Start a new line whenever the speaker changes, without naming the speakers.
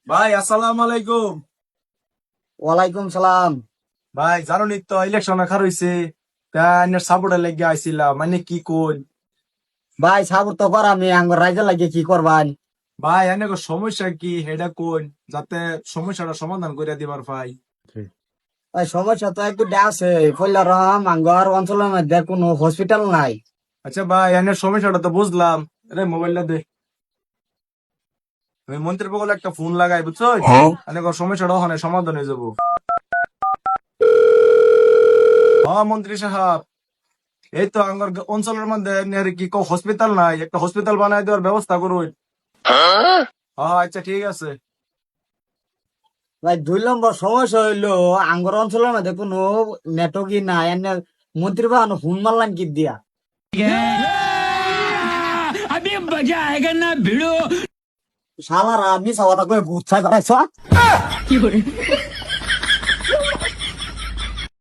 ভাই আসসালামু আলাইকুম।
ওয়ালাইকুম সালাম।
ভাই জানোনি তো ইলেকশন খার হইছে, তাই সাপোর্টের লেগে আইছিলাম, মানে কি কই।
ভাই সাবুর তো কর, আমি আঙ্গুর রাইজে লাগে কি করবান?
ভাই এনে সমস্যা কি হেডা কোন, যাতে সমস্যাটা সমাধান করে দিবার ভাই।
ভাই সমস্যা তো একটু আছে, ফইলা রহম আঙ্গুর অঞ্চলের মধ্যে কোনো হসপিটাল নাই।
আচ্ছা ভাই এনে সমস্যাটা তো বুঝলাম। রে মোবাইলটা দে, আমি মন্ত্রীর বগলে একটা ফোন লাগাই বুঝছো, এনে সমস্যাটা ওখানে সমাধান হয়ে যাবো। হ্যাঁ মন্ত্রী সাহেব, এই তো আঙ্গর অঞ্চলের মধ্যে এনের কি কো হসপিটাল নাই, একটা হসপিটাল বানাই দেওয়ার ব্যবস্থা করুন। হ্যাঁ আচ্ছা ঠিক আছে।
ভাই 2 নম্বর সমস্যা হইলো আঙ্গুর অঞ্চলের মধ্যে কোনো নেটওয়ার্কই নাই। এনে মন্ত্রী বাহানো ফোন মারলাম কি দিয়া?
अभी मजा आएगा ना भिड़ो।
শালারা মিছা কথা কয়ে ভূত ছাই বেড়াইছ।